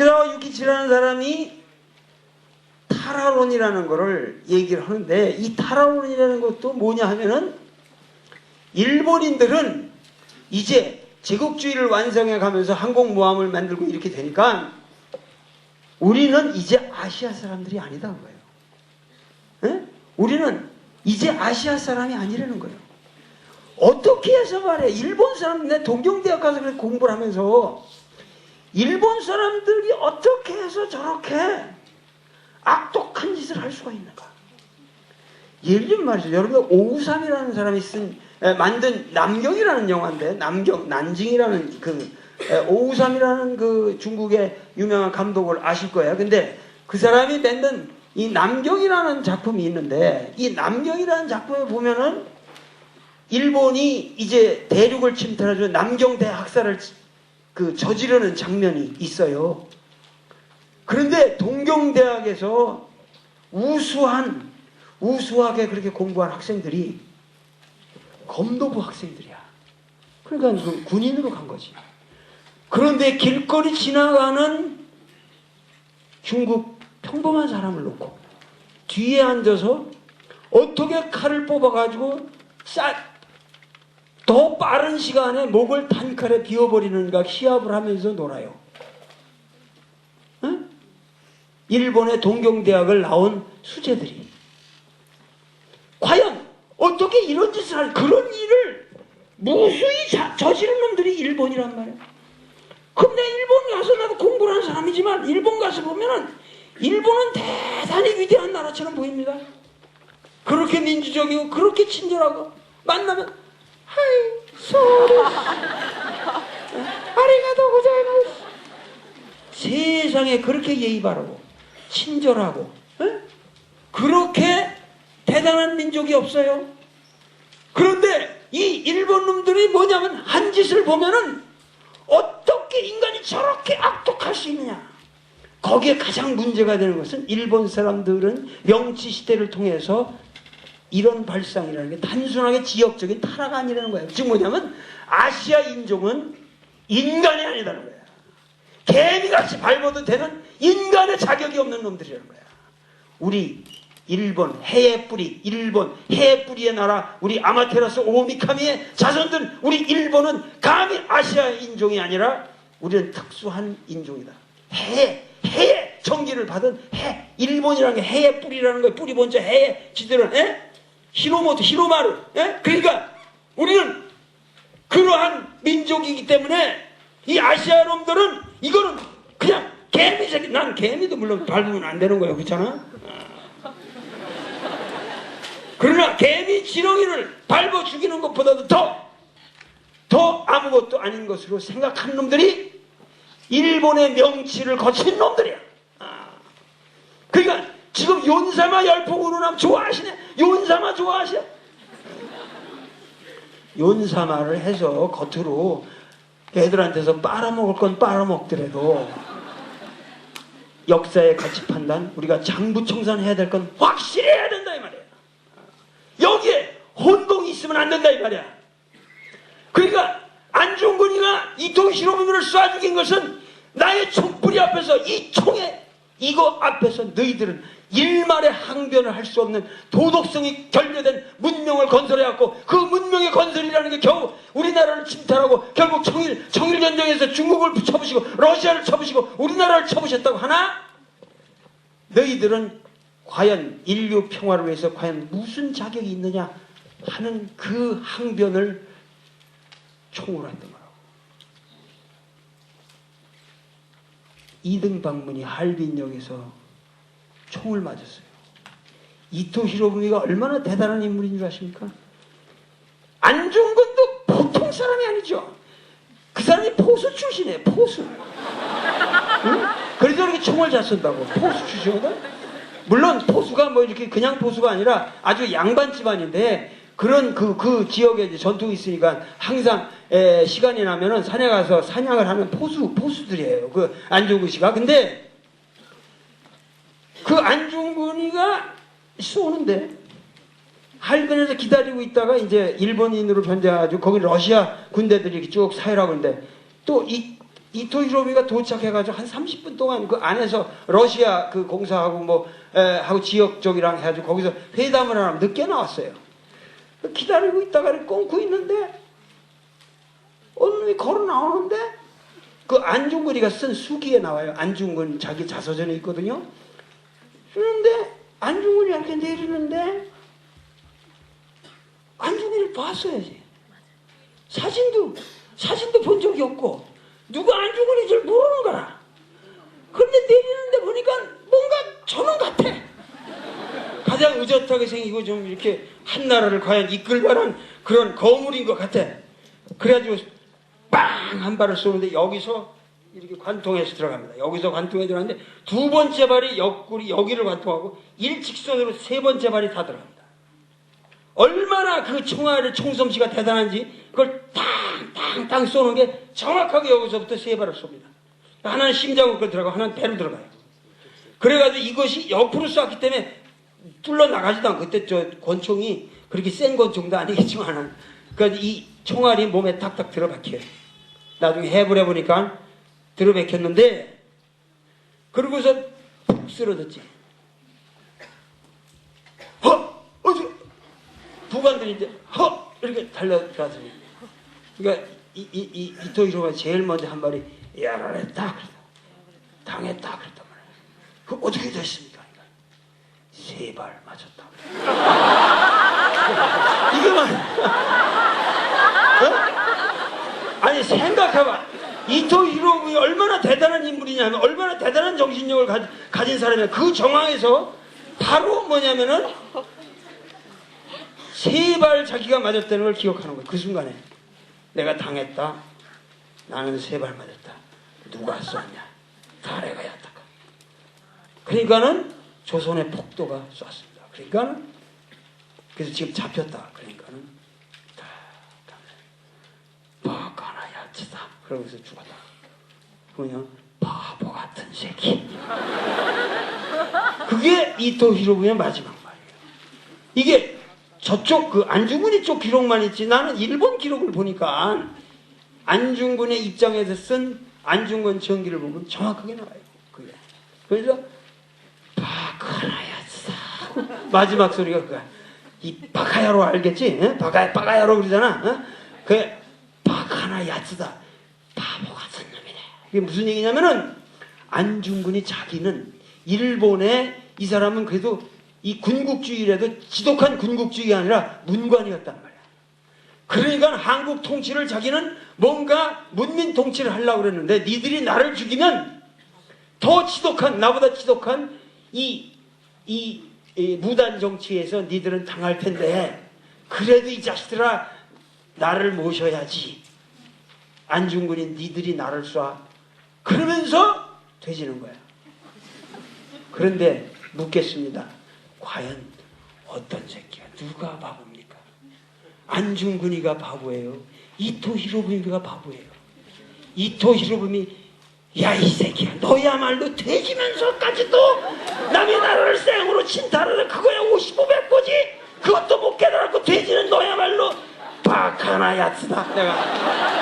후쿠사와 유키치라는 사람이 타라론이라는 거를 얘기를 하는데, 이 타라론이라는 것도 뭐냐 하면은 일본인들은 이제 제국주의를 완성해 가면서 항공모함을 만들고 이렇게 되니까 우리는 이제 아시아 사람들이 아니다 거예요. 에? 우리는 이제 아시아 사람이 아니라는 거예요. 어떻게 해서 말해? 일본 사람, 내 동경대학 가서 그렇게 공부를 하면서 일본 사람들이 어떻게 해서 저렇게 악독한 짓을 할 수가 있는가? 예를 들면 말이죠. 여러분, 오우삼이라는 사람이 만든 남경이라는 영화인데, 난징이라는 오우삼이라는 그 중국의 유명한 감독을 아실 거예요. 근데 그 사람이 만든 이 남경이라는 작품이 있는데, 이 남경이라는 작품에 보면은 일본이 이제 대륙을 침탈해서 남경대 학살을 저지르는 장면이 있어요. 그런데 동경대학에서 우수하게 그렇게 공부한 학생들이 검도부 학생들이야. 그러니까 그 군인으로 간 거지. 그런데 길거리 지나가는 중국 평범한 사람을 놓고 뒤에 앉아서 어떻게 칼을 뽑아가지고 더 빠른 시간에 목을 단칼에 비워버리는가 시합을 하면서 놀아요. 응? 일본의 동경대학을 나온 수재들이 과연 어떻게 이런 짓을 할, 그런 일을 무수히 저지른 놈들이 일본이란 말이야. 근데 일본 가서, 나도 공부를 하는 사람이지만 일본 가서 보면은 일본은 대단히 위대한 나라처럼 보입니다. 그렇게 민주적이고 그렇게 친절하고, 만나면 하이 소리 아리가또 고자이마스, 세상에 그렇게 예의 바르고 친절하고 그렇게 대단한 민족이 없어요. 그런데 이 일본 놈들이 뭐냐면 한 짓을 보면은 어떻게 인간이 저렇게 악독할 수 있느냐. 거기에 가장 문제가 되는 것은 일본 사람들은 명치 시대를 통해서 이런 발상이라는 게 단순하게 지역적인 타락이 아니라는 거예요. 즉 뭐냐면 아시아 인종은 인간이 아니라는 거예요. 개미같이 밟아도 되는 인간의 자격이 없는 놈들이라는 거예요. 우리 일본 해의 뿌리의 나라, 우리 아마테라스 오미카미의 자손들, 우리 일본은 감히 아시아 인종이 아니라 우리는 특수한 인종이다. 해의 정기를 받은 일본이라는 게 해의 뿌리라는 거예요. 뿌리 본자 해의 지대로는 히로마루. 그러니까 우리는 그러한 민족이기 때문에 이 아시아 놈들은 이거는 그냥 개미새끼, 난 개미도 물론 밟으면 안 되는 거예요. 그렇잖아? 그러나 개미 지렁이를 밟아 죽이는 것보다도 더 아무것도 아닌 것으로 생각하는 놈들이 일본의 명치를 거친 놈들이야. 그러니까 지금 윤사마 열풍으로남 좋아하시네. 윤사마 좋아하셔. 윤사마를 해서 겉으로 애들한테서 빨아먹을 건 빨아먹더라도 역사의 가치 판단, 우리가 장부청산해야 될 건 확실히 해야 된다 이 말이야. 여기에 혼동이 있으면 안 된다 이 말이야. 그러니까 안중근이가 이토 히로부미를 쏴 죽인 것은 나의 총뿌리 앞에서, 이 총에 이거 앞에서 너희들은 일말의 항변을 할 수 없는 도덕성이 결여된 문명을 건설해왔고, 그 문명의 건설이라는 게 겨우 우리나라를 침탈하고 결국 청일전쟁에서 중국을 쳐부시고 러시아를 쳐부시고 우리나라를 쳐부셨다고 하나, 너희들은 과연 인류 평화를 위해서 과연 무슨 자격이 있느냐 하는 그 항변을 총으로 했던 거라고. 이등방문이 할빈역에서 총을 맞았어요. 이토 히로부미가 얼마나 대단한 인물인 줄 아십니까? 안중근도 보통 사람이 아니죠. 그 사람이 포수 출신이에요. 포수. 응? 그래서 이렇게 총을 잘 쏜다고. 포수 출신이거든. 물론 포수가 뭐 이렇게 그냥 포수가 아니라 아주 양반 집안인데, 그런 그 지역에 이제 전통이 있으니까 항상 시간이 나면은 산에 가서 사냥을 하는 포수들이에요. 그 안중근 씨가. 근데 그 안중근이가 쏘는데 할변에서 기다리고 있다가 이제 일본인으로 변제해가지고 거기 러시아 군대들이 쭉 사열하고 있는데, 또 이 이토 히로부미가 도착해가지고 한 30분 동안 그 안에서 러시아 그 공사하고 하고 지역 쪽이랑 해가지고 거기서 회담을 하면 늦게 나왔어요. 기다리고 있다가 꽁고 있는데 어느 놈이 걸어 나오는데 그 안중근이가 쓴 수기에 나와요. 안중근 자기 자서전에 있거든요. 그런데 안중근이 이렇게 내리는데 안중근이를 봤어야지. 사진도 본 적이 없고 누가 안중근인 줄 모르는 거라. 그런데 내리는데 보니까 뭔가 저놈 같아. 가장 의젓하게 생기고 좀 이렇게 한나라를 과연 이끌 만한 그런 거물인 것 같아. 그래가지고 빵 한 발을 쏘는데 여기서 이렇게 관통해서 들어갑니다. 여기서 관통해 들어가는데 두 번째 발이 옆구리 여기를 관통하고 일직선으로 세 번째 발이 다 들어갑니다. 얼마나 그 총알을 총솜씨가 대단한지 그걸 땅땅땅 쏘는 게 정확하게 여기서부터 세 발을 쏩니다. 하나는 심장으로 들어가고 하나는 배로 들어가요. 그래가지고 이것이 옆으로 쐈기 때문에 뚫려 나가지도 않고 그때 저 권총이 그렇게 센 권총도 아니겠지만 그래서 이 총알이 몸에 탁탁 들어박혀요. 나중에 해부를 해보니까 들어박혔는데 그러고서 푹 쓰러졌지. 부관들이 이제 이렇게 달려가서 그러니까 이토 히로부미가 제일 먼저 한 말이 야라랬다 그랬다. 당했다 그랬단 말이야. 그 어떻게 됐습니까? 세 발 맞았다. 이거만 아니 생각해봐. 이토 히로부미 얼마나 대단한 인물이냐면 얼마나 대단한 정신력을 가진 사람이야. 그 정황에서 바로 뭐냐면은 세 발 자기가 맞았다는 걸 기억하는 거야. 그 순간에 내가 당했다. 나는 세 발 맞았다. 누가 쐈냐? 다래가 였다. 그러니까는 조선의 폭도가 쐈습니다. 그러니까는 그래서 지금 잡혔다. 그러니까는 다 바카나 야치다. 그러고서 죽었다. 그냥 바보 같은 새끼. 그게 이토 히로부미의 마지막 말이에요. 이게 저쪽 그 안중근이 쪽 기록만 있지 나는 일본 기록을 보니까 안중근의 입장에서 쓴 안중근 전기를 보면 정확하게 나와요. 그게. 그래서 바카야스다 마지막 소리가 그거야. 이 바카야로 알겠지? 응? 바카야로 그러잖아. 응? 그 바카나야스다 바보 같은 놈이네. 이게 무슨 얘기냐면은 안중근이 자기는 일본의 이 사람은 그래도 이 군국주의라도 지독한 군국주의가 아니라 문관이었단 말이야. 그러니까 한국 통치를 자기는 뭔가 문민 통치를 하려고 그랬는데 니들이 나를 죽이면 더 지독한 나보다 지독한 이 무단 정치에서 니들은 당할 텐데 그래도 이 자식들아 나를 모셔야지. 안중근이 니들이 나를 쏴. 그러면서 되지는 거야. 그런데 묻겠습니다. 과연 어떤 새끼가 누가 바보입니까? 안중근이가 바보예요. 이토 히로부미가 바보예요. 이토 히로부미 야 이 새끼야 너야말로 돼지면서까지도 남의 나라를 생으로 침탈하는 그거야 55배꼬지 그것도 못 깨달았고 돼지는 너야말로 바카나 야츠다. 내가